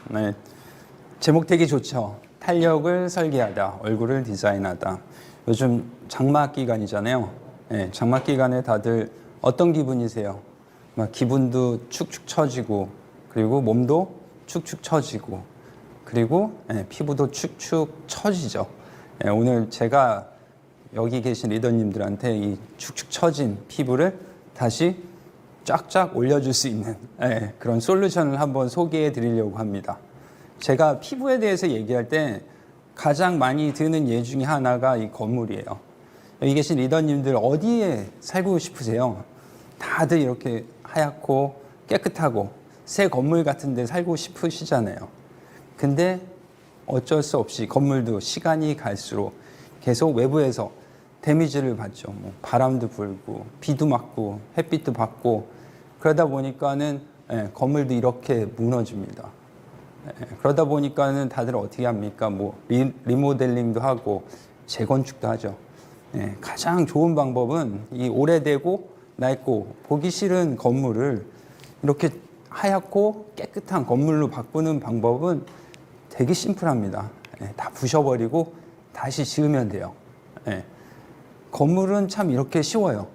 네. 제목 되게 좋죠. 탄력을 설계하다, 얼굴을 디자인하다. 요즘 장마 기간이잖아요. 네, 장마 기간에 다들 어떤 기분이세요? 막 기분도 축축 처지고, 그리고 몸도 축축 처지고, 그리고 피부도 축축 처지죠. 오늘 제가 여기 계신 리더님들한테 이 축축 처진 피부를 다시 쫙쫙 올려줄 수 있는 그런 솔루션을 한번 소개해 드리려고 합니다. 제가 피부에 대해서 얘기할 때 가장 많이 드는 예 중에 하나가 이 건물이에요. 여기 계신 리더님들 어디에 살고 싶으세요? 다들 이렇게 하얗고 깨끗하고 새 건물 같은 데 살고 싶으시잖아요. 근데 어쩔 수 없이 건물도 시간이 갈수록 계속 외부에서 데미지를 받죠. 뭐 바람도 불고 비도 맞고 햇빛도 받고 그러다 보니까는 건물도 이렇게 무너집니다. 그러다 보니까는 다들 어떻게 합니까? 뭐 리모델링도 하고 재건축도 하죠. 가장 좋은 방법은 이 오래되고 낡고 보기 싫은 건물을 이렇게 하얗고 깨끗한 건물로 바꾸는 방법은 되게 심플합니다. 다 부셔버리고 다시 지으면 돼요. 건물은 참 이렇게 쉬워요.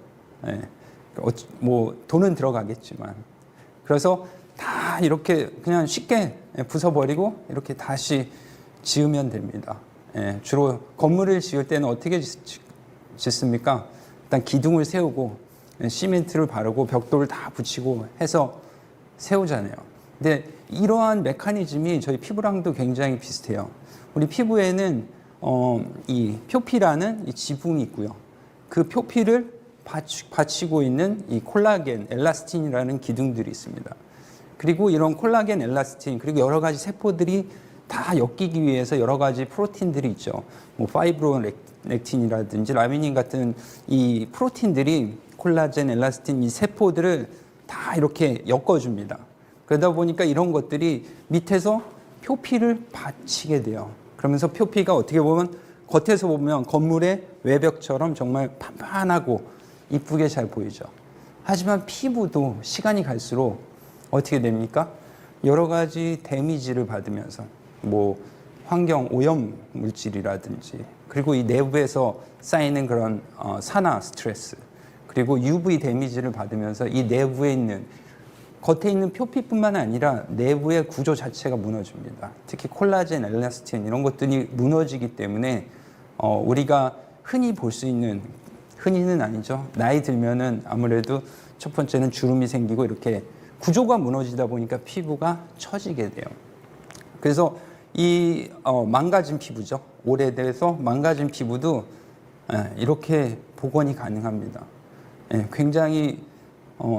뭐 돈은 들어가겠지만. 그래서 다 이렇게 그냥 쉽게 부숴버리고 이렇게 다시 지으면 됩니다. 주로 건물을 지을 때는 어떻게 짓습니까? 일단 기둥을 세우고 시멘트를 바르고 벽돌을 다 붙이고 해서 세우잖아요. 근데 이러한 메커니즘이 저희 피부랑도 굉장히 비슷해요. 우리 피부에는 이 표피라는 이 지붕이 있고요. 그 표피를 받치고 있는 이 콜라겐, 엘라스틴이라는 기둥들이 있습니다. 그리고 이런 콜라겐, 엘라스틴, 그리고 여러 가지 세포들이 다 엮이기 위해서 여러 가지 프로틴들이 있죠. 뭐 파이브로넥틴이라든지 라미닌 같은 이 프로틴들이 콜라겐, 엘라스틴 이 세포들을 다 이렇게 엮어줍니다. 그러다 보니까 이런 것들이 밑에서 표피를 받치게 돼요. 그러면서 표피가 어떻게 보면 겉에서 보면 건물의 외벽처럼 정말 판판하고 이쁘게 잘 보이죠. 하지만 피부도 시간이 갈수록 어떻게 됩니까? 여러 가지 데미지를 받으면서 뭐 환경 오염 물질이라든지 그리고 이 내부에서 쌓이는 그런 산화 스트레스 그리고 UV 데미지를 받으면서 이 내부에 있는 겉에 있는 표피뿐만 아니라 내부의 구조 자체가 무너집니다. 특히 콜라겐, 엘라스틴 이런 것들이 무너지기 때문에 우리가 흔히 볼 수 있는 흔히는 아니죠. 나이 들면은 아무래도 첫 번째는 주름이 생기고 이렇게 구조가 무너지다 보니까 피부가 처지게 돼요. 그래서 이 망가진 피부죠. 오래돼서 망가진 피부도 이렇게 복원이 가능합니다. 굉장히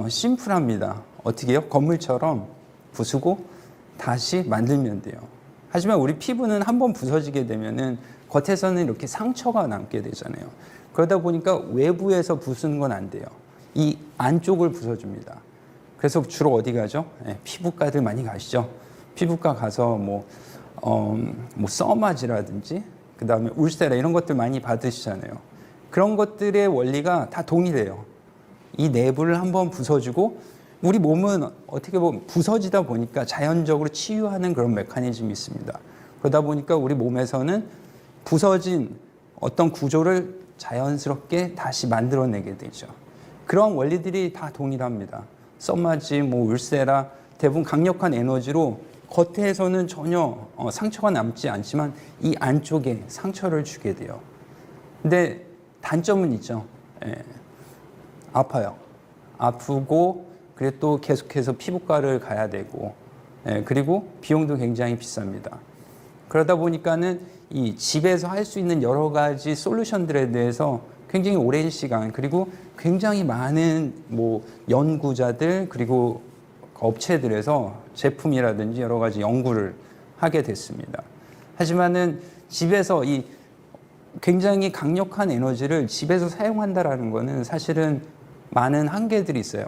심플합니다. 어떻게 해요? 건물처럼 부수고 다시 만들면 돼요. 하지만 우리 피부는 한번 부서지게 되면은 겉에서는 이렇게 상처가 남게 되잖아요. 그러다 보니까 외부에서 부수는 건 안 돼요. 이 안쪽을 부숴줍니다. 그래서 주로 어디 가죠? 피부과들 많이 가시죠. 피부과 가서 뭐 써마지라든지 그 다음에 울세라 이런 것들 많이 받으시잖아요. 그런 것들의 원리가 다 동일해요. 이 내부를 한번 부숴주고 우리 몸은 어떻게 보면 부서지다 보니까 자연적으로 치유하는 그런 메커니즘이 있습니다. 그러다 보니까 우리 몸에서는 부서진 어떤 구조를 자연스럽게 다시 만들어내게 되죠. 그런 원리들이 다 동일합니다. 써마지, 뭐 울세라 대부분 강력한 에너지로 겉에서는 전혀 상처가 남지 않지만 이 안쪽에 상처를 주게 돼요. 근데 단점은 있죠. 아파요. 아프고 그리고 또 계속해서 피부과를 가야 되고 그리고 비용도 굉장히 비쌉니다. 그러다 보니까는 이 집에서 할 수 있는 여러 가지 솔루션들에 대해서 굉장히 오랜 시간 그리고 굉장히 많은 뭐 연구자들 그리고 업체들에서 제품이라든지 여러 가지 연구를 하게 됐습니다. 하지만은 집에서 이 굉장히 강력한 에너지를 집에서 사용한다라는 거는 사실은 많은 한계들이 있어요.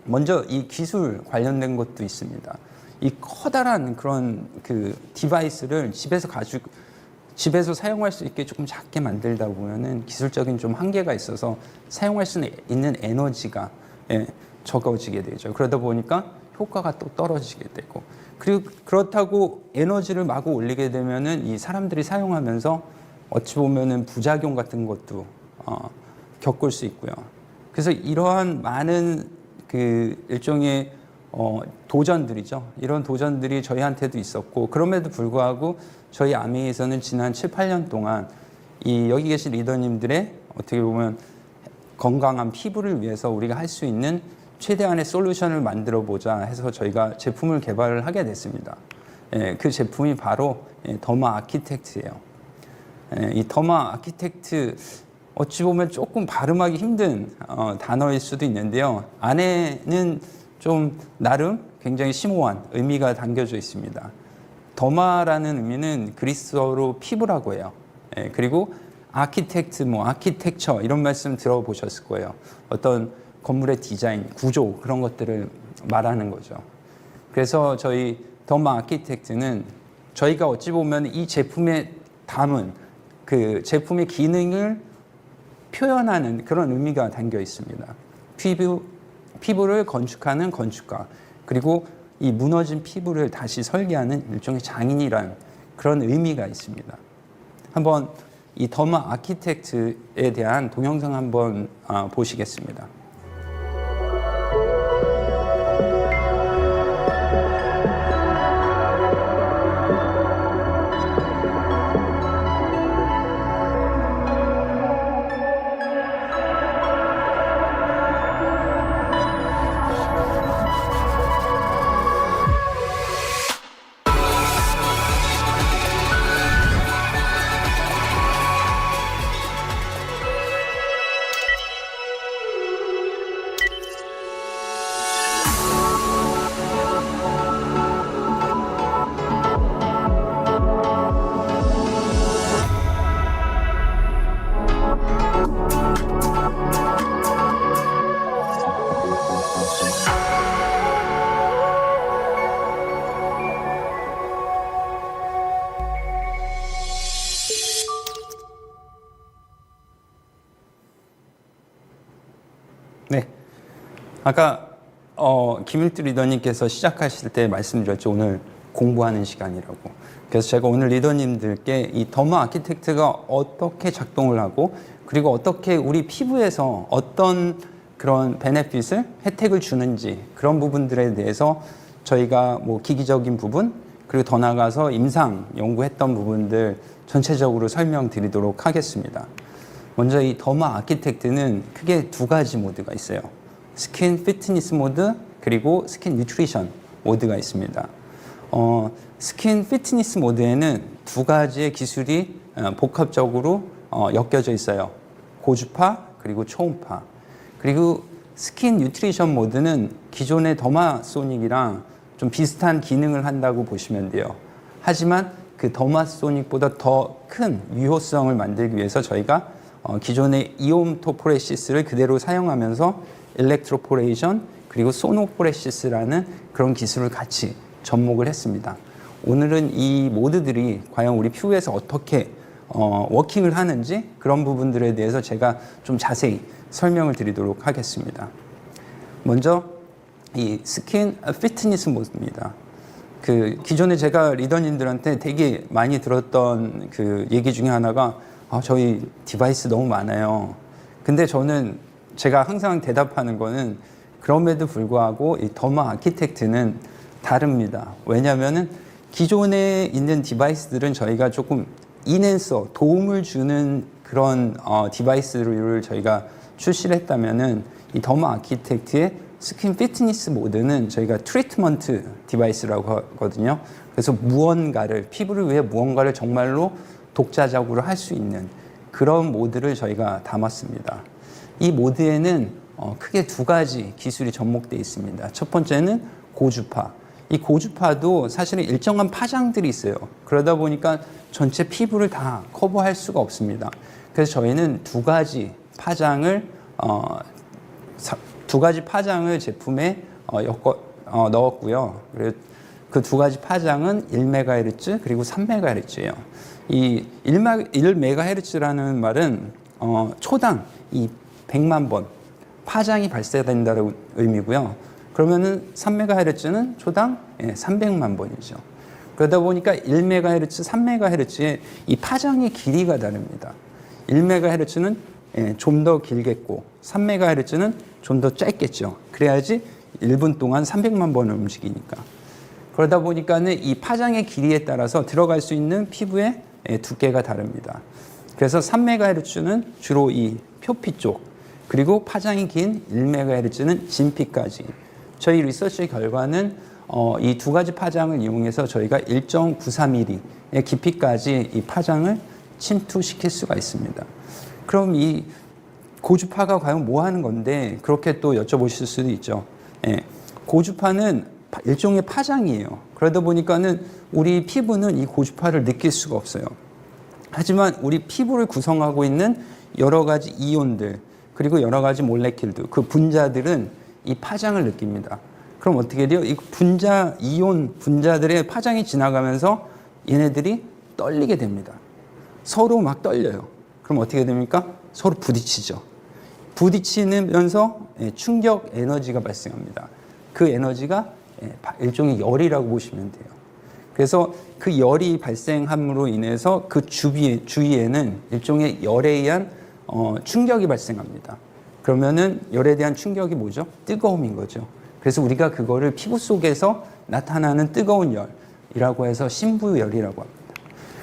먼저 이 기술 관련된 것도 있습니다. 이 커다란 그런 그 디바이스를 집에서 사용할 수 있게 조금 작게 만들다 보면은 기술적인 좀 한계가 있어서 사용할 수 있는 에너지가 적어지게 되죠. 그러다 보니까 효과가 또 떨어지게 되고 그리고 그렇다고 에너지를 마구 올리게 되면은 이 사람들이 사용하면서 어찌 보면은 부작용 같은 것도 겪을 수 있고요. 그래서 이러한 많은 그 일종의 도전들이죠. 이런 도전들이 저희한테도 있었고, 그럼에도 불구하고 저희 아미에서는 지난 7, 8년 동안 이 여기 계신 리더님들의 어떻게 보면 건강한 피부를 위해서 우리가 할 수 있는 최대한의 솔루션을 만들어 보자 해서 저희가 제품을 개발을 하게 됐습니다. 그 제품이 바로 더마 아키텍트예요. 이 더마 아키텍트 어찌 보면 조금 발음하기 힘든 단어일 수도 있는데요. 안에는 좀 나름 굉장히 심오한 의미가 담겨져 있습니다. 더마라는 의미는 그리스어로 피부라고 해요. 그리고 아키텍트, 아키텍처 이런 말씀 들어보셨을 거예요. 어떤 건물의 디자인, 구조 그런 것들을 말하는 거죠. 그래서 저희 더마 아키텍트는 저희가 어찌 보면 이 제품에 담은 그 제품의 기능을 표현하는 그런 의미가 담겨 있습니다. 피부를 건축하는 건축가, 그리고 이 무너진 피부를 다시 설계하는 일종의 장인이란 그런 의미가 있습니다. 한번 이 더마 아키텍트에 대한 동영상 한번 보시겠습니다. 네, 아까 김일두 리더님께서 시작하실 때 말씀드렸죠. 오늘 공부하는 시간이라고. 그래서 제가 오늘 리더님들께 이 더마 아키텍트가 어떻게 작동을 하고, 그리고 어떻게 우리 피부에서 어떤 그런 베네핏을, 혜택을 주는지, 그런 부분들에 대해서 저희가 뭐 기기적인 부분, 그리고 더 나아가서 임상 연구했던 부분들 전체적으로 설명드리도록 하겠습니다. 먼저 이 더마 아키텍트는 크게 두 가지 모드가 있어요. 스킨 피트니스 모드, 그리고 스킨 뉴트리션 모드가 있습니다. 스킨 피트니스 모드에는 두 가지의 기술이 복합적으로 엮여져 있어요. 고주파, 그리고 초음파. 그리고 스킨 뉴트리션 모드는 기존의 더마소닉이랑 좀 비슷한 기능을 한다고 보시면 돼요. 하지만 그 더마소닉보다 더 큰 유효성을 만들기 위해서 저희가 기존의 이옴토포레시스를 그대로 사용하면서 일렉트로포레이션, 그리고 소노포레시스라는 그런 기술을 같이 접목을 했습니다. 오늘은 이 모드들이 과연 우리 피부에서 어떻게 워킹을 하는지, 그런 부분들에 대해서 제가 좀 자세히 설명을 드리도록 하겠습니다. 먼저 이 스킨 피트니스 모드입니다. 그 기존에 제가 리더님들한테 되게 많이 들었던 그 얘기 중에 하나가 저희 디바이스 너무 많아요. 근데 저는 제가 항상 대답하는 거는 그럼에도 불구하고 이 더마 아키텍트는 다릅니다. 왜냐하면은 기존에 있는 디바이스들은 저희가 조금 인핸서, 도움을 주는 그런 디바이스를 저희가 출시를 했다면은 이 더마 아키텍트의 스킨 피트니스 모드는 저희가 트리트먼트 디바이스라고 하거든요. 그래서 무언가를, 피부를 위해 무언가를 정말로 독자적으로 할 수 있는 그런 모드를 저희가 담았습니다. 이 모드에는 크게 두 가지 기술이 접목되어 있습니다. 첫 번째는 고주파. 이 고주파도 사실은 일정한 파장들이 있어요. 그러다 보니까 전체 피부를 다 커버할 수가 없습니다. 그래서 저희는 두 가지 파장을 제품에 넣었고요. 그 두 가지 파장은 1MHz 그리고 3MHz예요. 이 1MHz라는 말은 초당 이 100만 번 파장이 발생된다는 의미고요. 그러면은 3MHz는 초당 300만 번이죠. 그러다 보니까 1MHz, 3MHz의 이 파장의 길이가 다릅니다. 1MHz는 좀 더 길겠고 3MHz는 좀 더 짧겠죠. 그래야지 1분 동안 300만 번을 움직이니까. 그러다 보니까는 이 파장의 길이에 따라서 들어갈 수 있는 피부의 두께가 다릅니다. 그래서 3MHz는 주로 이 표피 쪽, 그리고 파장이 긴 1MHz는 진피까지. 저희 리서치 결과는 이 두 가지 파장을 이용해서 저희가 1.93mm의 깊이까지 이 파장을 침투시킬 수가 있습니다. 그럼 이 고주파가 과연 뭐 하는 건데 그렇게 또 여쭤보실 수도 있죠. 고주파는 일종의 파장이에요. 그러다 보니까는 우리 피부는 이 고주파를 느낄 수가 없어요. 하지만 우리 피부를 구성하고 있는 여러 가지 이온들, 그리고 여러 가지 몰레큘들, 그 분자들은 이 파장을 느낍니다. 그럼 어떻게 돼요? 이 이온 분자들의 파장이 지나가면서 얘네들이 떨리게 됩니다. 서로 막 떨려요. 그럼 어떻게 됩니까? 서로 부딪히죠. 부딪히면서 충격 에너지가 발생합니다. 그 에너지가 일종의 열이라고 보시면 돼요. 그래서 그 열이 발생함으로 인해서 그 주위에는 일종의 열에 의한 충격이 발생합니다. 그러면은 열에 대한 충격이 뭐죠? 뜨거움인 거죠. 그래서 우리가 그거를 피부 속에서 나타나는 뜨거운 열이라고 해서 신부열이라고 합니다.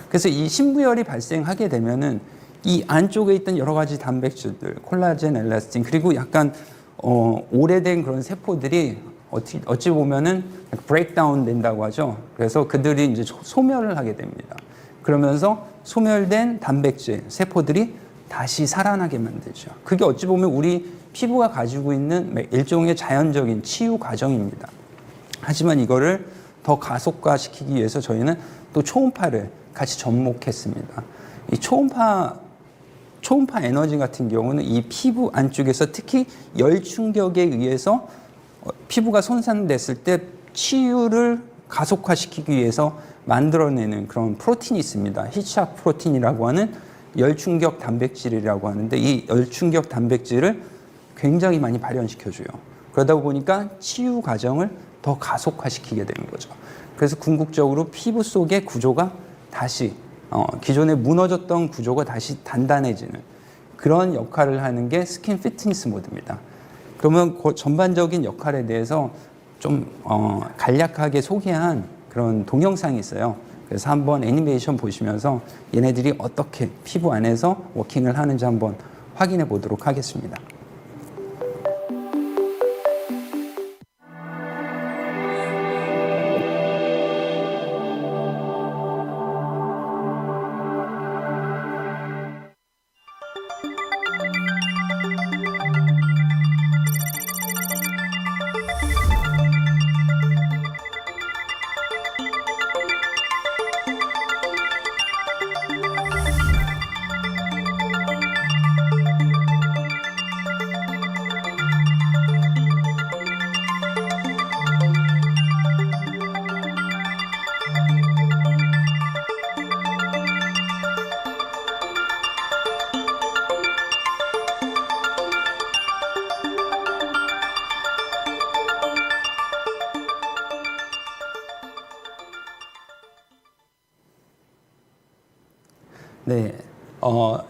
그래서 이 신부열이 발생하게 되면은 이 안쪽에 있던 여러 가지 단백질들, 콜라겐, 엘라스틴, 그리고 약간 오래된 그런 세포들이 어찌 보면은 브레이크다운 된다고 하죠. 그래서 그들이 이제 소멸을 하게 됩니다. 그러면서 소멸된 단백질, 세포들이 다시 살아나게 만들죠. 그게 어찌 보면 우리 피부가 가지고 있는 일종의 자연적인 치유 과정입니다. 하지만 이거를 더 가속화시키기 위해서 저희는 또 초음파를 같이 접목했습니다. 이 초음파 에너지 같은 경우는 이 피부 안쪽에서 특히 열 충격에 의해서 피부가 손상됐을 때 치유를 가속화시키기 위해서 만들어내는 그런 프로틴이 있습니다. 히치하크 프로틴이라고 하는 열충격 단백질이라고 하는데, 이 열충격 단백질을 굉장히 많이 발현시켜줘요. 그러다 보니까 치유 과정을 더 가속화시키게 되는 거죠. 그래서 궁극적으로 피부 속의 구조가 다시 기존에 무너졌던 구조가 다시 단단해지는 그런 역할을 하는 게 스킨 피트니스 모드입니다. 그러면 그 전반적인 역할에 대해서 좀 간략하게 소개한 그런 동영상이 있어요. 그래서 한번 애니메이션 보시면서 얘네들이 어떻게 피부 안에서 워킹을 하는지 한번 확인해 보도록 하겠습니다. 네,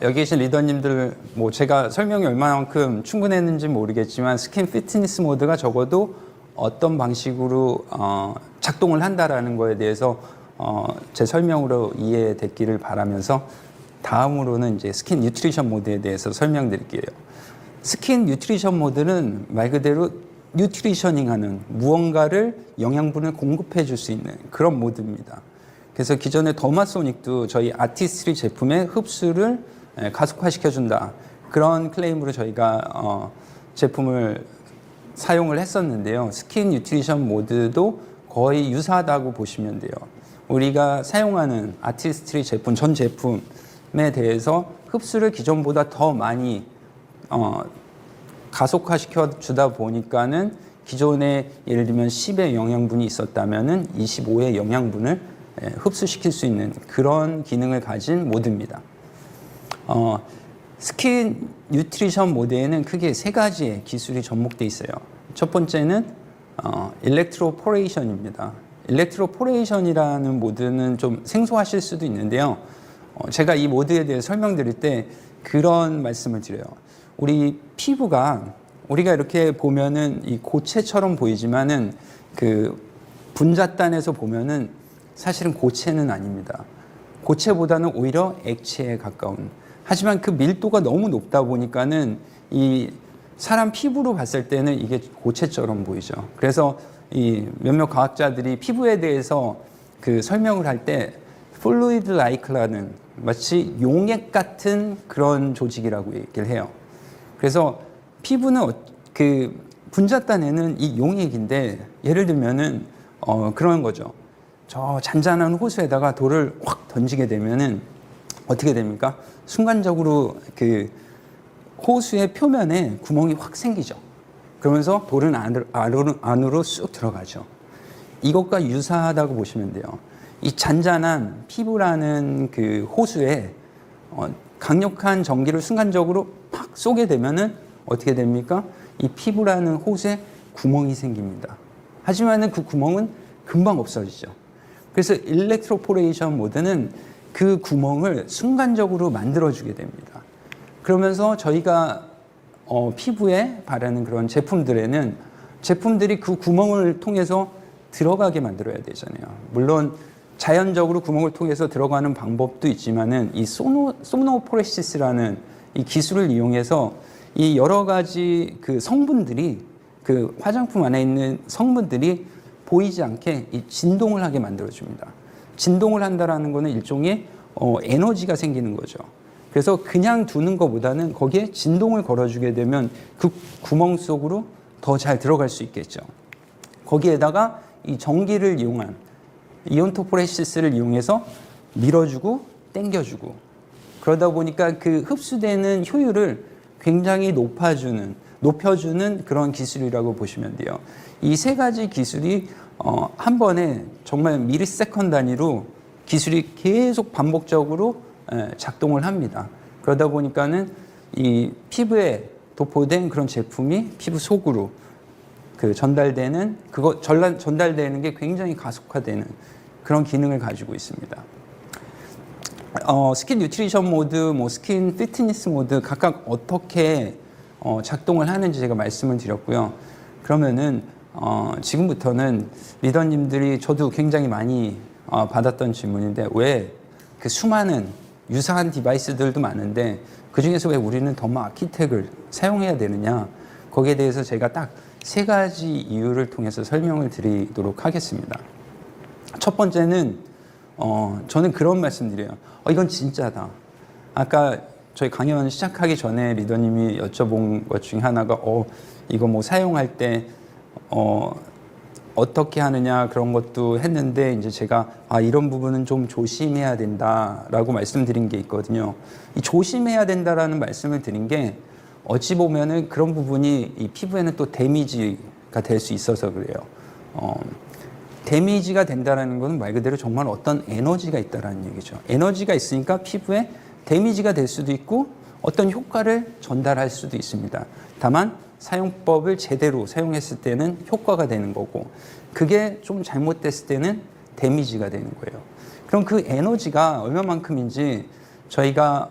여기 계신 리더님들, 뭐 제가 설명이 얼마만큼 충분했는지 모르겠지만 스킨 피트니스 모드가 적어도 어떤 방식으로 작동을 한다라는 거에 대해서 제 설명으로 이해됐기를 바라면서, 다음으로는 이제 스킨 뉴트리션 모드에 대해서 설명드릴게요. 스킨 뉴트리션 모드는 말 그대로 뉴트리셔닝하는, 무언가를 영양분을 공급해 줄 수 있는 그런 모드입니다. 그래서 기존의 더마소닉도 저희 아티스트리 제품의 흡수를 가속화시켜준다, 그런 클레임으로 저희가 제품을 사용을 했었는데요. 스킨 뉴트리션 모드도 거의 유사하다고 보시면 돼요. 우리가 사용하는 아티스트리 제품, 전 제품에 대해서 흡수를 기존보다 더 많이 가속화시켜 주다 보니까는 기존에 예를 들면 10의 영양분이 있었다면은 25의 영양분을 흡수시킬 수 있는 그런 기능을 가진 모드입니다. 스킨 뉴트리션 모드에는 크게 세 가지의 기술이 접목되어 있어요. 첫 번째는 일렉트로포레이션입니다. 일렉트로포레이션이라는 모드는 좀 생소하실 수도 있는데요. 제가 이 모드에 대해 설명드릴 때 그런 말씀을 드려요. 우리 피부가 우리가 이렇게 보면은 이 고체처럼 보이지만은 그 분자단에서 보면은 사실은 고체는 아닙니다. 고체보다는 오히려 액체에 가까운. 하지만 그 밀도가 너무 높다 보니까는 이 사람 피부로 봤을 때는 이게 고체처럼 보이죠. 그래서 이 몇몇 과학자들이 피부에 대해서 그 설명을 할 때 fluid like라는 마치 용액 같은 그런 조직이라고 얘기를 해요. 그래서 피부는 그 분자단에는 이 용액인데 예를 들면은 그런 거죠. 저 잔잔한 호수에다가 돌을 확 던지게 되면은 어떻게 됩니까? 순간적으로 그 호수의 표면에 구멍이 확 생기죠. 그러면서 돌은 안으로 쑥 들어가죠. 이것과 유사하다고 보시면 돼요. 이 잔잔한 피부라는 그 호수에 강력한 전기를 순간적으로 팍 쏘게 되면은 어떻게 됩니까? 이 피부라는 호수에 구멍이 생깁니다. 하지만은 그 구멍은 금방 없어지죠. 그래서 일렉트로포레이션 모드는 그 구멍을 순간적으로 만들어주게 됩니다. 그러면서 저희가 피부에 바르는 그런 제품들에는 제품들이 그 구멍을 통해서 들어가게 만들어야 되잖아요. 물론 자연적으로 구멍을 통해서 들어가는 방법도 있지만은 이 소노포레시스라는 이 기술을 이용해서 이 여러 가지 그 성분들이 그 화장품 안에 있는 성분들이 보이지 않게 이 진동을 하게 만들어줍니다. 진동을 한다라는 거는 일종의 에너지가 생기는 거죠. 그래서 그냥 두는 것보다는 거기에 진동을 걸어주게 되면 그 구멍 속으로 더 잘 들어갈 수 있겠죠. 거기에다가 이 전기를 이용한 이온토포레시스를 이용해서 밀어주고 당겨주고 그러다 보니까 그 흡수되는 효율을 굉장히 높여주는 그런 기술이라고 보시면 돼요. 이 세 가지 기술이 한 번에 정말 미리세컨 단위로 기술이 계속 반복적으로 작동을 합니다. 그러다 보니까는 이 피부에 도포된 그런 제품이 피부 속으로 그 전달되는 게 굉장히 가속화되는 그런 기능을 가지고 있습니다. 스킨 뉴트리션 모드, 스킨 피트니스 모드 각각 어떻게 작동을 하는지 제가 말씀을 드렸고요. 그러면은 지금부터는 리더님들이 저도 굉장히 많이 받았던 질문인데 왜 그 수많은 유사한 디바이스들도 많은데 그 중에서 왜 우리는 더모 아키텍을 사용해야 되느냐? 거기에 대해서 제가 딱 세 가지 이유를 통해서 설명을 드리도록 하겠습니다. 첫 번째는 저는 그런 말씀드려요. 이건 진짜다. 아까 저희 강연 시작하기 전에 리더님이 여쭤본 것 중에 하나가 이거 뭐 사용할 때 어떻게 하느냐 그런 것도 했는데 이제 제가 이런 부분은 좀 조심해야 된다라고 말씀드린 게 있거든요. 이 조심해야 된다라는 말씀을 드린 게 어찌 보면은 그런 부분이 이 피부에는 또 데미지가 될 수 있어서 그래요. 데미지가 된다라는 것은 말 그대로 정말 어떤 에너지가 있다라는 얘기죠. 에너지가 있으니까 피부에 데미지가 될 수도 있고 어떤 효과를 전달할 수도 있습니다. 다만 사용법을 제대로 사용했을 때는 효과가 되는 거고 그게 좀 잘못됐을 때는 데미지가 되는 거예요. 그럼 그 에너지가 얼마만큼인지 저희가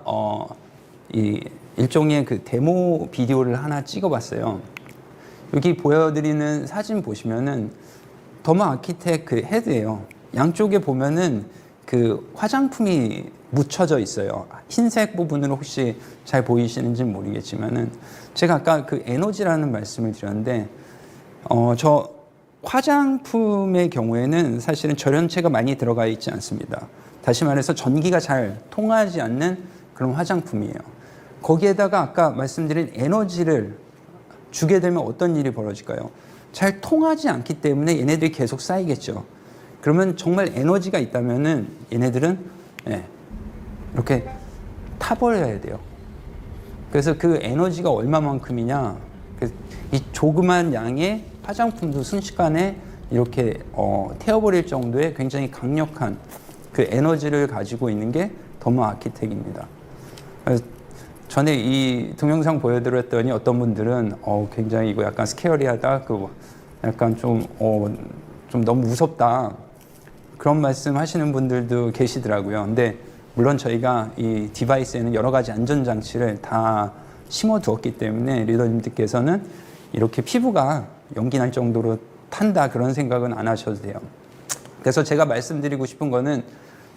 이 일종의 그 데모 비디오를 하나 찍어봤어요. 여기 보여드리는 사진 보시면은 더모 아키텍 그 헤드예요. 양쪽에 보면은 그 화장품이 묻혀져 있어요. 흰색 부분으로 혹시 잘 보이시는지 모르겠지만은 제가 아까 그 에너지라는 말씀을 드렸는데 저 화장품의 경우에는 사실은 절연체가 많이 들어가 있지 않습니다. 다시 말해서 전기가 잘 통하지 않는 그런 화장품이에요. 거기에다가 아까 말씀드린 에너지를 주게 되면 어떤 일이 벌어질까요? 잘 통하지 않기 때문에 얘네들이 계속 쌓이겠죠. 그러면 정말 에너지가 있다면은 얘네들은 이렇게 타버려야 돼요. 그래서 그 에너지가 얼마만큼이냐, 이 조그만 양의 화장품도 순식간에 이렇게 태워버릴 정도의 굉장히 강력한 그 에너지를 가지고 있는 게 더모 아키텍입니다. 전에 이 동영상 보여드렸더니 어떤 분들은 굉장히 이거 약간 스케어리하다, 약간 좀 너무 무섭다. 그런 말씀 하시는 분들도 계시더라고요. 근데 물론 저희가 이 디바이스에는 여러 가지 안전장치를 다 심어 두었기 때문에 리더님들께서는 이렇게 피부가 연기 날 정도로 탄다 그런 생각은 안 하셔도 돼요. 그래서 제가 말씀드리고 싶은 거는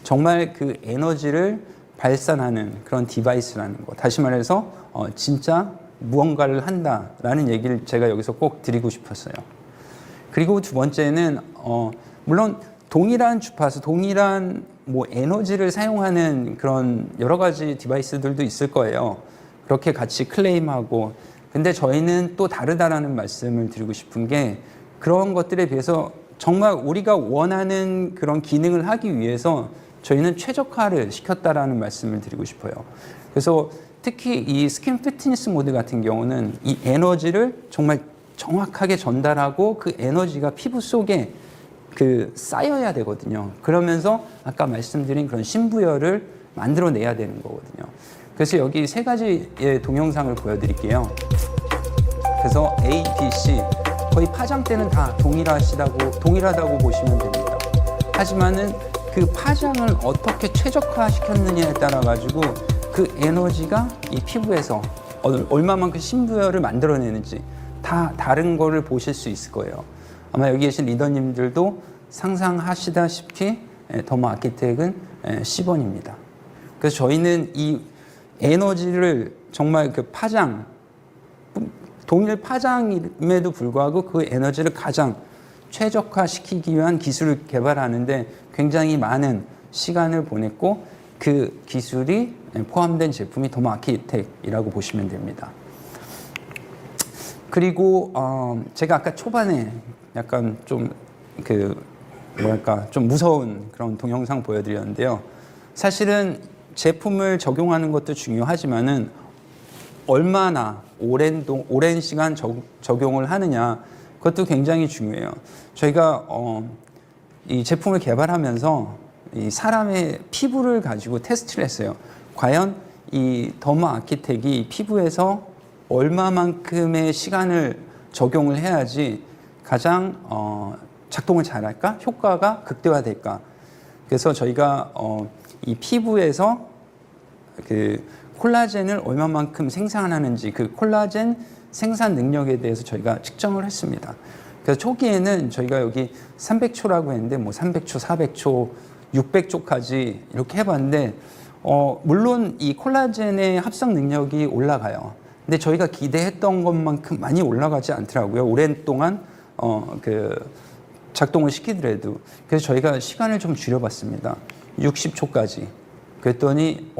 정말 그 에너지를 발산하는 그런 디바이스라는 거. 다시 말해서 진짜 무언가를 한다라는 얘기를 제가 여기서 꼭 드리고 싶었어요. 그리고 두 번째는 물론 동일한 주파수, 동일한 뭐 에너지를 사용하는 그런 여러 가지 디바이스들도 있을 거예요. 그렇게 같이 클레임하고. 근데 저희는 또 다르다라는 말씀을 드리고 싶은 게 그런 것들에 비해서 정말 우리가 원하는 그런 기능을 하기 위해서 저희는 최적화를 시켰다라는 말씀을 드리고 싶어요. 그래서 특히 이 스킨 피트니스 모드 같은 경우는 이 에너지를 정말 정확하게 전달하고 그 에너지가 피부 속에 쌓여야 되거든요. 그러면서 아까 말씀드린 그런 신부열을 만들어내야 되는 거거든요. 그래서 여기 세 가지의 동영상을 보여드릴게요. 그래서 A, B, C 거의 파장대는 다 동일하다고 보시면 됩니다. 하지만은 그 파장을 어떻게 최적화시켰느냐에 따라 가지고 그 에너지가 이 피부에서 얼마만큼 신부열을 만들어내는지 다 다른 거를 보실 수 있을 거예요. 아마 여기 계신 리더님들도 상상하시다시피 더모 아키텍은 10원입니다. 그래서 저희는 이 에너지를 정말 그 파장, 동일 파장임에도 불구하고 그 에너지를 가장 최적화시키기 위한 기술을 개발하는데 굉장히 많은 시간을 보냈고 그 기술이 포함된 제품이 더모 아키텍이라고 보시면 됩니다. 그리고 제가 아까 초반에 약간 좀 좀 무서운 그런 동영상 보여드렸는데요. 사실은 제품을 적용하는 것도 중요하지만은 얼마나 오랜 시간 적용을 하느냐 그것도 굉장히 중요해요. 저희가 이 제품을 개발하면서 이 사람의 피부를 가지고 테스트를 했어요. 과연 이 더모 아키텍이 피부에서 얼마만큼의 시간을 적용을 해야지 가장 작동을 잘할까? 효과가 극대화될까? 그래서 저희가 이 피부에서 그 콜라겐을 얼마만큼 생산하는지 그 콜라겐 생산 능력에 대해서 저희가 측정을 했습니다. 그래서 초기에는 저희가 여기 300초라고 했는데 뭐 300초, 400초, 600초까지 이렇게 해봤는데 물론 이 콜라겐의 합성 능력이 올라가요. 근데 저희가 기대했던 것만큼 많이 올라가지 않더라고요. 오랜동안 작동을 시키더라도. 그래서 저희가 시간을 좀 줄여봤습니다. 60초까지. 그랬더니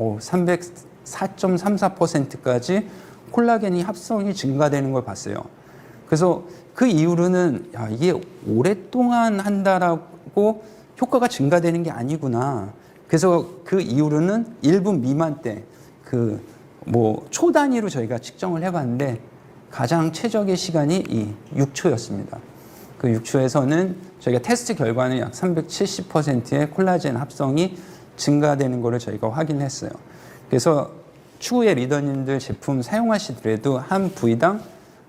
4.34%까지 콜라겐이 합성이 증가되는 걸 봤어요. 그래서 그 이후로는 이게 오랫동안 한다라고 효과가 증가되는 게 아니구나. 그래서 그 이후로는 1분 미만 때 초 단위로 저희가 측정을 해봤는데 가장 최적의 시간이 이 6초였습니다. 그 6초에서는 저희가 테스트 결과는 약 370%의 콜라겐 합성이 증가되는 것을 저희가 확인했어요. 그래서 추후에 리더님들 제품 사용하시더라도 한 부위당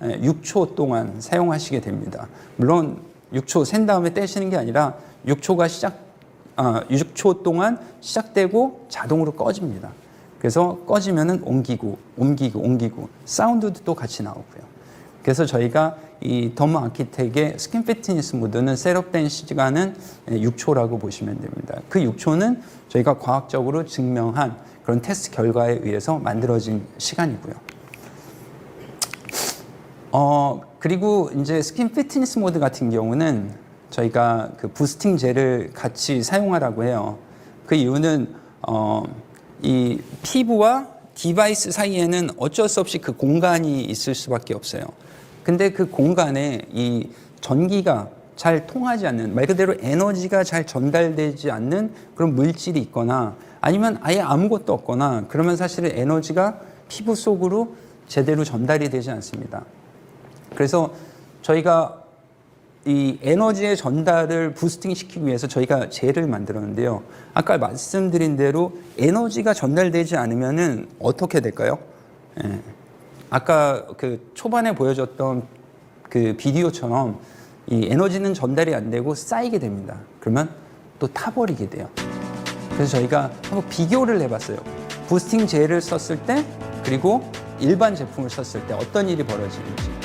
6초 동안 사용하시게 됩니다. 물론 6초 센 다음에 떼시는 게 아니라 6초 동안 시작되고 자동으로 꺼집니다. 그래서 꺼지면은 옮기고 사운드도 또 같이 나오고요. 그래서 저희가 이 더모 아키텍의 스킨 피트니스 모드는 셋업된 시간은 6초라고 보시면 됩니다. 그 6초는 저희가 과학적으로 증명한 그런 테스트 결과에 의해서 만들어진 시간이고요. 그리고 이제 스킨 피트니스 모드 같은 경우는 저희가 그 부스팅 젤을 같이 사용하라고 해요. 그 이유는 이 피부와 디바이스 사이에는 어쩔 수 없이 그 공간이 있을 수밖에 없어요. 근데 그 공간에 이 전기가 잘 통하지 않는, 말 그대로 에너지가 잘 전달되지 않는 그런 물질이 있거나 아니면 아예 아무것도 없거나 그러면 사실은 에너지가 피부 속으로 제대로 전달이 되지 않습니다. 그래서 저희가 이 에너지의 전달을 부스팅 시키기 위해서 저희가 젤을 만들었는데요. 아까 말씀드린 대로 에너지가 전달되지 않으면은 어떻게 될까요? 아까 그 초반에 보여줬던 그 비디오처럼 이 에너지는 전달이 안 되고 쌓이게 됩니다. 그러면 또 타버리게 돼요. 그래서 저희가 한번 비교를 해봤어요. 부스팅 젤을 썼을 때 그리고 일반 제품을 썼을 때 어떤 일이 벌어지는지.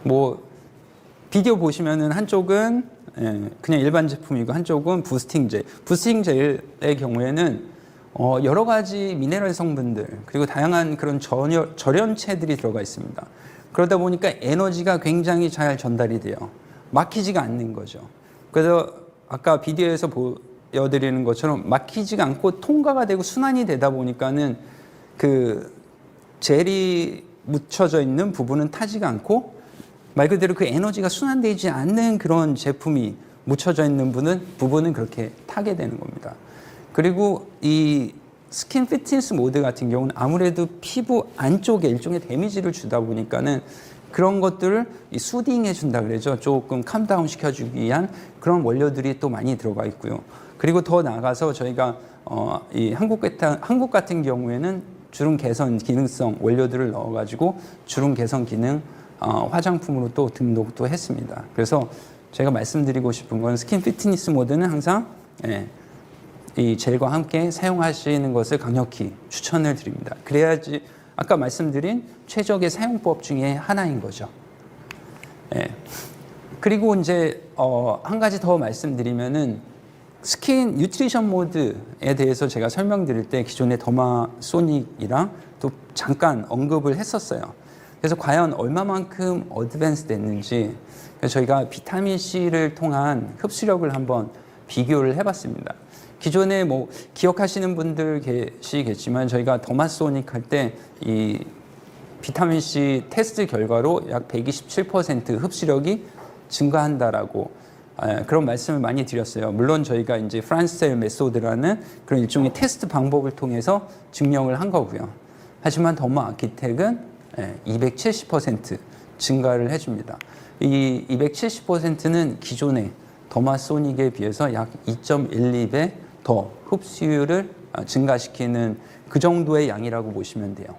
뭐 비디오 보시면은 한쪽은 그냥 일반 제품이고 한쪽은 부스팅 젤. 부스팅 젤의 경우에는 여러 가지 미네랄 성분들 그리고 다양한 그런 절연체들이 들어가 있습니다. 그러다 보니까 에너지가 굉장히 잘 전달이 돼요. 막히지가 않는 거죠. 그래서 아까 비디오에서 보여드리는 것처럼 막히지가 않고 통과가 되고 순환이 되다 보니까는 그 젤이 묻혀져 있는 부분은 타지가 않고 말 그대로 그 에너지가 순환되지 않는 그런 제품이 묻혀져 있는 부분은 그렇게 타게 되는 겁니다. 그리고 이 스킨 피트니스 모드 같은 경우는 아무래도 피부 안쪽에 일종의 데미지를 주다 보니까는 그런 것들을 수딩해 준다 그러죠. 조금 캄다운 시켜주기 위한 그런 원료들이 또 많이 들어가 있고요. 그리고 더 나아가서 저희가 이 한국 같은 경우에는 주름 개선 기능성 원료들을 넣어가지고 주름 개선 기능 화장품으로 또 등록도 했습니다. 그래서 제가 말씀드리고 싶은 건 스킨 피트니스 모드는 항상 이 젤과 함께 사용하시는 것을 강력히 추천을 드립니다. 그래야지 아까 말씀드린 최적의 사용법 중에 하나인 거죠. 그리고 이제 한 가지 더 말씀드리면은 스킨 뉴트리션 모드에 대해서 제가 설명드릴 때 기존의 더마소닉이랑 또 잠깐 언급을 했었어요. 그래서 과연 얼마만큼 어드밴스 됐는지 저희가 비타민C를 통한 흡수력을 한번 비교를 해봤습니다. 기존에 뭐 기억하시는 분들 계시겠지만 저희가 더마소닉 할 때 이 비타민C 테스트 결과로 약 127% 흡수력이 증가한다라고 그런 말씀을 많이 드렸어요. 물론 저희가 이제 프란스셀 메소드라는 그런 일종의 테스트 방법을 통해서 증명을 한 거고요. 하지만 더마 아키텍은 270% 증가를 해줍니다. 이 270%는 기존의 더마소닉에 비해서 약 2.12배 더 흡수율을 증가시키는 그 정도의 양이라고 보시면 돼요.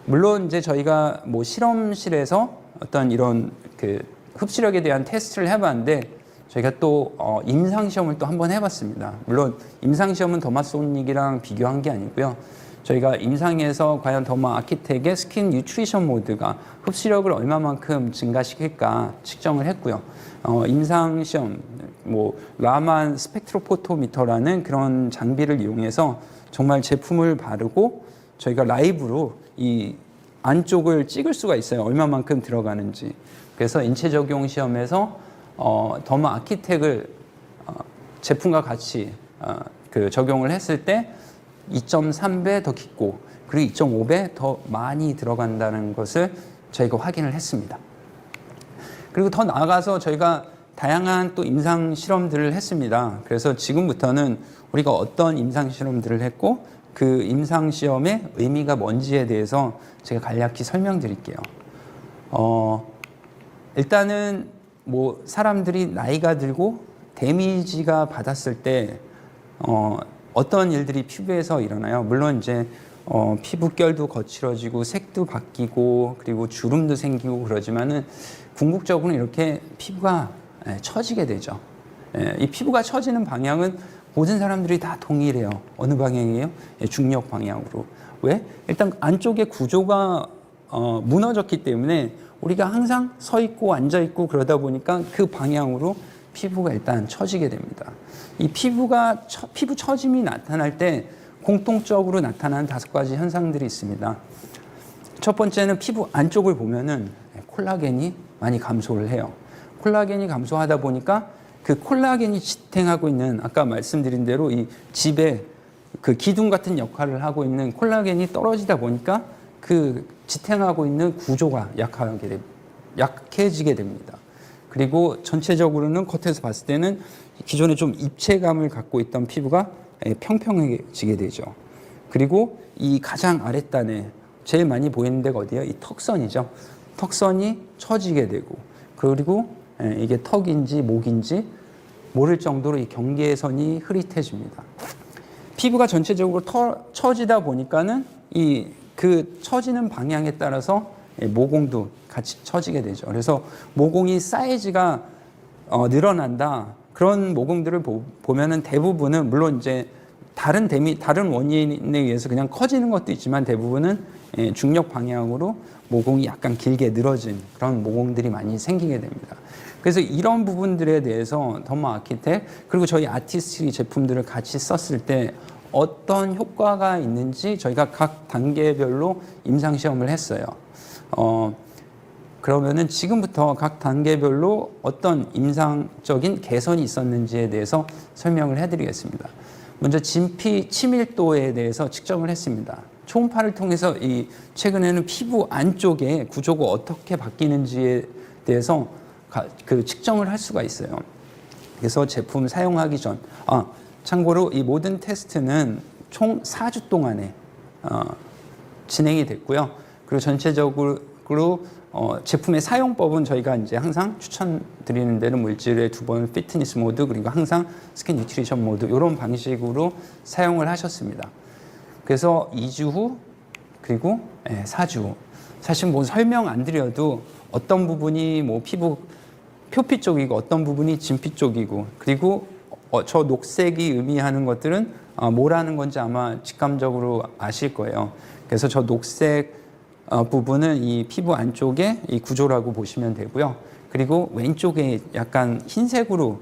물론 이제 저희가 뭐 실험실에서 어떤 이런 그 흡수력에 대한 테스트를 해봤는데 저희가 또 임상시험을 또 한번 해봤습니다. 물론 임상시험은 더마소닉이랑 비교한 게 아니고요. 저희가 임상에서 과연 더마 아키텍의 스킨 뉴트리션 모드가 흡수력을 얼마만큼 증가시킬까 측정을 했고요. 임상시험, 뭐 라만 스펙트로포토미터라는 그런 장비를 이용해서 정말 제품을 바르고 저희가 라이브로 이 안쪽을 찍을 수가 있어요. 얼마만큼 들어가는지. 그래서 인체 적용 시험에서 더마 아키텍을 제품과 같이 그 적용을 했을 때 2.3배 더 깊고 그리고 2.5배 더 많이 들어간다는 것을 저희가 확인을 했습니다. 그리고 더 나아가서 저희가 다양한 또 임상 실험들을 했습니다. 그래서 지금부터는 우리가 어떤 임상 실험들을 했고 그 임상 시험의 의미가 뭔지에 대해서 제가 간략히 설명드릴게요. 일단은 뭐 사람들이 나이가 들고 데미지가 받았을 때 어떤 일들이 피부에서 일어나요? 물론 이제 피부결도 거칠어지고 색도 바뀌고 그리고 주름도 생기고 그러지만은 궁극적으로는 이렇게 피부가 처지게 되죠. 이 피부가 처지는 방향은 모든 사람들이 다 동일해요. 어느 방향이에요? 중력 방향으로. 왜? 일단 안쪽에 구조가 무너졌기 때문에 우리가 항상 서 있고 앉아 있고 그러다 보니까 그 방향으로 피부가 일단 처지게 됩니다. 이 피부 처짐이 나타날 때 공통적으로 나타나는 5가지 현상들이 있습니다. 첫 번째는 피부 안쪽을 보면은 콜라겐이 많이 감소를 해요. 콜라겐이 감소하다 보니까 그 콜라겐이 지탱하고 있는 아까 말씀드린 대로 이 집에 그 기둥 같은 역할을 하고 있는 콜라겐이 떨어지다 보니까 그 지탱하고 있는 구조가 약해지게 됩니다. 그리고 전체적으로는 겉에서 봤을 때는 기존에 좀 입체감을 갖고 있던 피부가 평평해지게 되죠. 그리고 이 가장 아랫단에 제일 많이 보이는 데가 어디예요? 이 턱선이죠. 턱선이 처지게 되고, 그리고 이게 턱인지 목인지 모를 정도로 이 경계선이 흐릿해집니다. 피부가 전체적으로 처지다 보니까는 그 처지는 방향에 따라서 모공도 같이 처지게 되죠. 그래서 모공이 사이즈가 늘어난다. 그런 모공들을 보면은 대부분은 물론 이제 다른 원인에 의해서 그냥 커지는 것도 있지만 대부분은 중력 방향으로 모공이 약간 길게 늘어진 그런 모공들이 많이 생기게 됩니다. 그래서 이런 부분들에 대해서 더마 아키텍 그리고 저희 아티스트리 제품들을 같이 썼을 때 어떤 효과가 있는지 저희가 각 단계별로 임상 시험을 했어요. 그러면은 지금부터 각 단계별로 어떤 임상적인 개선이 있었는지에 대해서 설명을 해드리겠습니다. 먼저 진피 치밀도에 대해서 측정을 했습니다. 초음파를 통해서 최근에는 피부 안쪽의 구조가 어떻게 바뀌는지에 대해서 그 측정을 할 수가 있어요. 그래서 제품 사용하기 전, 참고로 이 모든 테스트는 총 4주 동안에 진행이 됐고요. 그리고 전체적으로 제품의 사용법은 저희가 이제 항상 추천드리는 데는 일주일에 2번 피트니스 모드 그리고 항상 스킨 뉴트리션 모드 이런 방식으로 사용을 하셨습니다. 그래서 2주 후 그리고 4주 후 사실 뭐 설명 안 드려도 어떤 부분이 뭐 피부 표피 쪽이고 어떤 부분이 진피 쪽이고 그리고 저 녹색이 의미하는 것들은 뭐라는 건지 아마 직감적으로 아실 거예요. 그래서 저 녹색 부분은 이 피부 안쪽의 이 구조라고 보시면 되고요. 그리고 왼쪽에 약간 흰색으로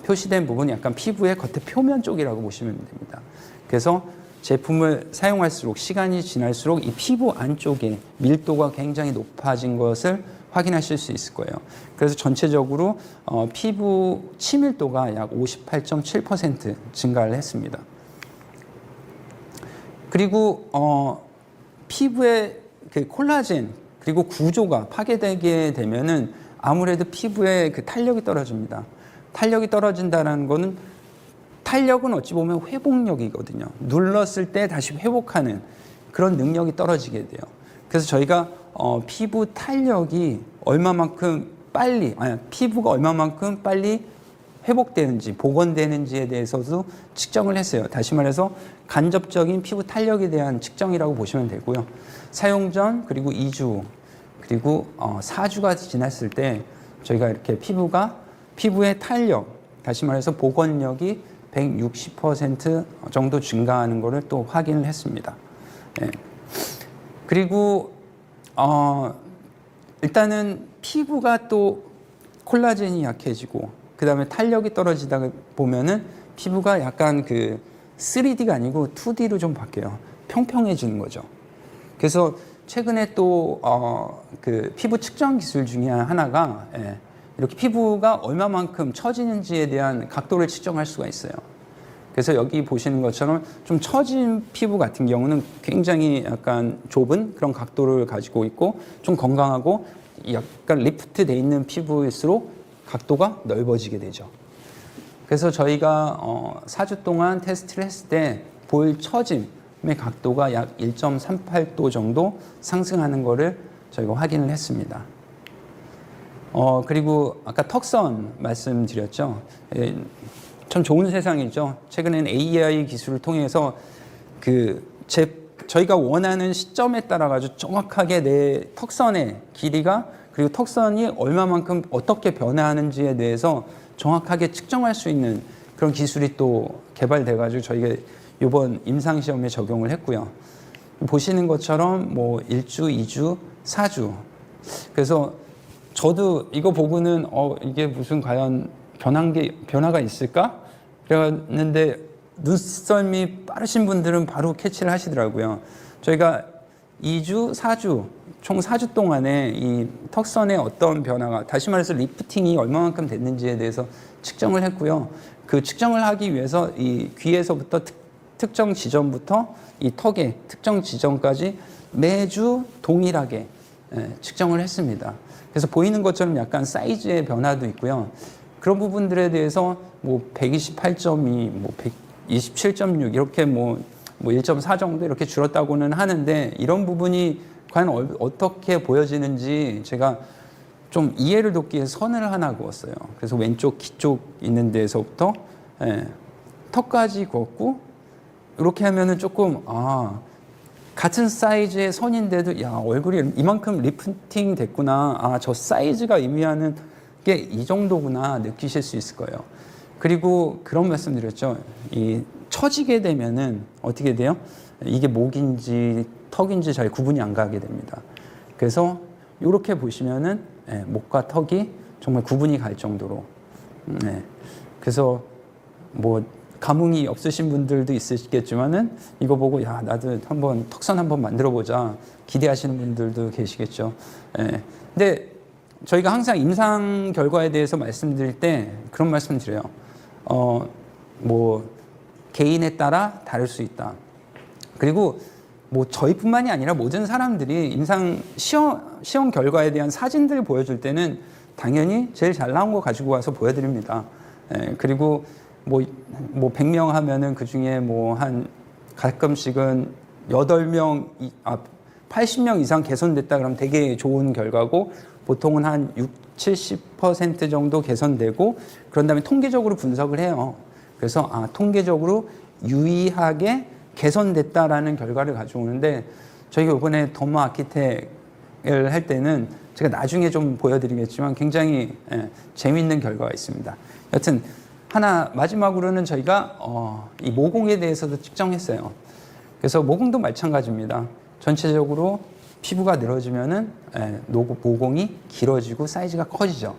표시된 부분이 약간 피부의 겉에 표면 쪽이라고 보시면 됩니다. 그래서 제품을 사용할수록 시간이 지날수록 이 피부 안쪽에 밀도가 굉장히 높아진 것을 확인하실 수 있을 거예요. 그래서 전체적으로 피부 치밀도가 약 58.7% 증가를 했습니다. 그리고 피부의 그 콜라겐 그리고 구조가 파괴되게 되면은 아무래도 피부에 그 탄력이 떨어집니다. 탄력이 떨어진다는 거는 탄력은 어찌 보면 회복력이거든요. 눌렀을 때 다시 회복하는 그런 능력이 떨어지게 돼요. 그래서 저희가 피부 탄력이 피부가 얼마만큼 빨리 회복되는지 복원되는지에 대해서도 측정을 했어요. 다시 말해서 간접적인 피부 탄력에 대한 측정이라고 보시면 되고요. 사용 전 그리고 2주 그리고 4주가 지났을 때 저희가 이렇게 피부의 탄력 다시 말해서 복원력이 160% 정도 증가하는 것을 또 확인을 했습니다. 그리고 일단은 피부가 또 콜라겐이 약해지고 그 다음에 탄력이 떨어지다 보면은 피부가 약간 그 3D가 아니고 2D로 좀 바뀌어요. 평평해지는 거죠. 그래서 최근에 또 그 피부 측정 기술 중에 하나가 이렇게 피부가 얼마만큼 처지는지에 대한 각도를 측정할 수가 있어요. 그래서 여기 보시는 것처럼 좀 처진 피부 같은 경우는 굉장히 약간 좁은 그런 각도를 가지고 있고 좀 건강하고 약간 리프트 돼 있는 피부일수록 각도가 넓어지게 되죠. 그래서 저희가 4주 동안 테스트를 했을 때 볼 처짐의 각도가 약 1.38도 정도 상승하는 것을 저희가 확인을 했습니다. 그리고 아까 턱선 말씀드렸죠. 참 좋은 세상이죠. 최근에는 AI 기술을 통해서 저희가 원하는 시점에 따라 가지고 정확하게 내 턱선의 길이가 그리고 턱선이 얼마만큼 어떻게 변화하는지에 대해서 정확하게 측정할 수 있는 그런 기술이 또 개발돼 가지고 저희가 이번 임상 시험에 적용을 했고요. 보시는 것처럼 뭐 1주, 2주, 4주. 그래서 저도 이거 보고는 이게 무슨 과연 변화가 있을까? 그랬는데 눈썰미 빠르신 분들은 바로 캐치를 하시더라고요. 저희가 2주, 4주, 총 4주 동안에 이 턱선의 어떤 변화가 다시 말해서 리프팅이 얼마만큼 됐는지에 대해서 측정을 했고요. 그 측정을 하기 위해서 이 귀에서부터 특정 지점부터 이 턱의 특정 지점까지 매주 동일하게 측정을 했습니다. 그래서 보이는 것처럼 약간 사이즈의 변화도 있고요. 그런 부분들에 대해서 뭐 128점이 뭐 27.6 이렇게 뭐 1.4 정도 이렇게 줄었다고는 하는데 이런 부분이 과연 어떻게 보여지는지 제가 좀 이해를 돕기 위해서 선을 하나 그었어요. 그래서 왼쪽 귀 쪽 있는 데서부터 턱까지 그었고 이렇게 하면은 조금 같은 사이즈의 선인데도 야 얼굴이 이만큼 리프팅 됐구나. 저 사이즈가 의미하는 게 이 정도구나 느끼실 수 있을 거예요. 그리고 그런 말씀드렸죠. 이 처지게 되면은 어떻게 돼요? 이게 목인지 턱인지 잘 구분이 안 가게 됩니다. 그래서 이렇게 보시면은 목과 턱이 정말 구분이 갈 정도로. 그래서 뭐 감흥이 없으신 분들도 있으시겠지만은 이거 보고 야 나도 한번 턱선 한번 만들어 보자 기대하시는 분들도 계시겠죠. 근데 저희가 항상 임상 결과에 대해서 말씀드릴 때 그런 말씀 드려요. 뭐 개인에 따라 다를 수 있다. 그리고 뭐 저희뿐만이 아니라 모든 사람들이 임상 시험 결과에 대한 사진들 보여줄 때는 당연히 제일 잘 나온 거 가지고 와서 보여드립니다. 그리고 뭐 100명 하면은 그 중에 뭐 한 가끔씩은 8명, 80명 이상 개선됐다 그러면 되게 좋은 결과고 보통은 한 70% 정도 개선되고 그런 다음에 통계적으로 분석을 해요. 그래서 통계적으로 유의하게 개선됐다라는 결과를 가져오는데 저희가 이번에 더마 아키텍을 할 때는 제가 나중에 좀 보여드리겠지만 굉장히 재미있는 결과가 있습니다. 여튼 하나 마지막으로는 저희가 이 모공에 대해서도 측정했어요. 그래서 모공도 마찬가지입니다. 전체적으로 피부가 늘어지면은 모공이 길어지고 사이즈가 커지죠.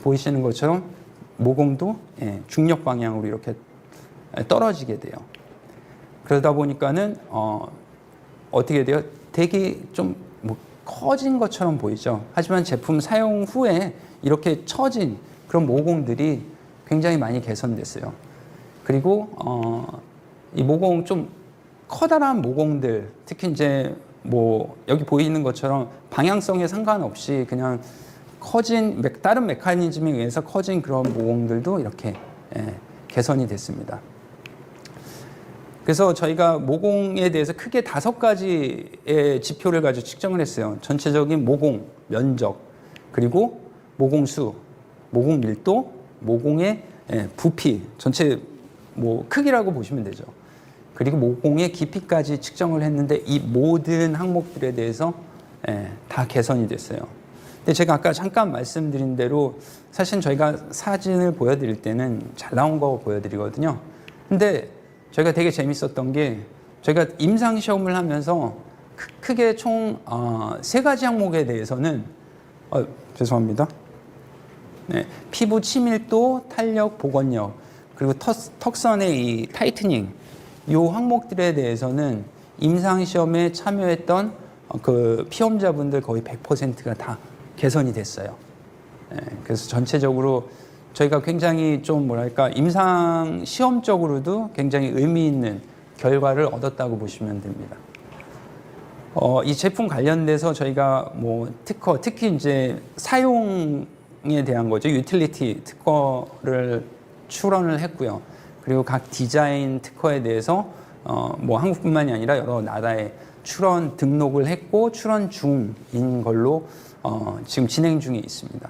보이시는 것처럼 모공도 중력 방향으로 이렇게 떨어지게 돼요. 그러다 보니까는 어떻게 돼요? 되게 좀 뭐 커진 것처럼 보이죠. 하지만 제품 사용 후에 이렇게 처진 그런 모공들이 굉장히 많이 개선됐어요. 그리고 이 모공 좀 커다란 모공들, 특히 이제 뭐 여기 보이는 것처럼 방향성에 상관없이 그냥 커진 다른 메커니즘에 의해서 커진 그런 모공들도 이렇게 개선이 됐습니다. 그래서 저희가 모공에 대해서 크게 5가지의 지표를 가지고 측정을 했어요. 전체적인 모공 면적, 그리고 모공 수, 모공 밀도, 모공의 부피, 전체 뭐 크기라고 보시면 되죠. 그리고 모공의 깊이까지 측정을 했는데 이 모든 항목들에 대해서 다 개선이 됐어요. 근데 제가 아까 잠깐 말씀드린 대로 사실 저희가 사진을 보여드릴 때는 잘 나온 거 보여드리거든요. 근데 저희가 되게 재밌었던 게 저희가 임상 시험을 하면서 크게 총 3가지 항목에 대해서는 죄송합니다. 피부 치밀도, 탄력, 복원력, 그리고 턱선의 이 타이트닝 이 항목들에 대해서는 임상 시험에 참여했던 그 피험자분들 거의 100%가 다 개선이 됐어요. 그래서 전체적으로 저희가 굉장히 좀 뭐랄까 임상 시험적으로도 굉장히 의미 있는 결과를 얻었다고 보시면 됩니다. 이 제품 관련돼서 저희가 뭐 특히 이제 사용에 대한 거죠. 유틸리티 특허를 출원을 했고요. 그리고 각 디자인 특허에 대해서 뭐 한국뿐만이 아니라 여러 나라에 출원 등록을 했고 출원 중인 걸로 지금 진행 중에 있습니다.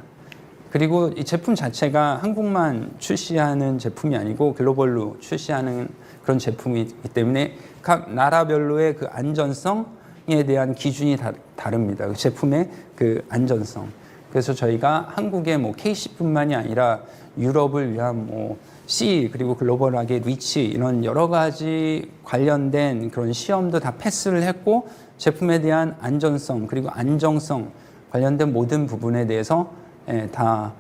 그리고 이 제품 자체가 한국만 출시하는 제품이 아니고 글로벌로 출시하는 그런 제품이기 때문에 각 나라별로의 그 안전성에 대한 기준이 다릅니다. 그 제품의 그 안전성. 그래서 저희가 한국의 뭐 KC뿐만이 아니라 유럽을 위한 뭐 C 그리고 글로벌하게 리치 이런 여러 가지 관련된 그런 시험도 다 패스를 했고 제품에 대한 안전성 그리고 안정성 관련된 모든 부분에 대해서 다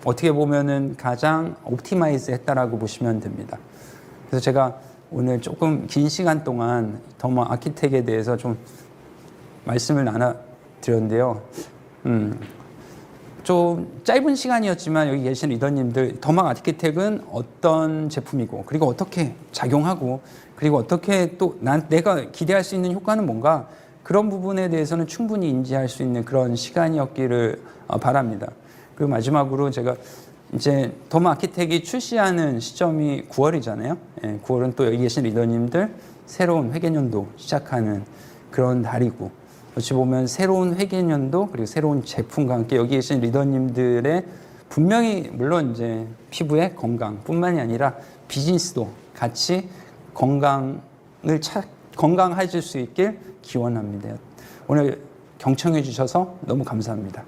어떻게 보면은 가장 옵티마이즈 했다라고 보시면 됩니다. 그래서 제가 오늘 조금 긴 시간 동안 더마 아키텍에 대해서 좀 말씀을 나눠드렸는데요. 좀 짧은 시간이었지만 여기 계신 리더님들 더마 아키텍은 어떤 제품이고 그리고 어떻게 작용하고 그리고 어떻게 또 내가 기대할 수 있는 효과는 뭔가 그런 부분에 대해서는 충분히 인지할 수 있는 그런 시간이었기를 바랍니다. 그리고 마지막으로 제가 이제 돔 아키텍이 출시하는 시점이 9월이잖아요. 9월은 또 여기 계신 리더님들 새로운 회계년도 시작하는 그런 달이고, 어찌 보면 새로운 회계년도 그리고 새로운 제품과 함께 여기 계신 리더님들의 분명히 물론 이제 피부의 건강뿐만이 아니라 비즈니스도 같이 건강해질 수 있길 기원합니다. 오늘 경청해 주셔서 너무 감사합니다.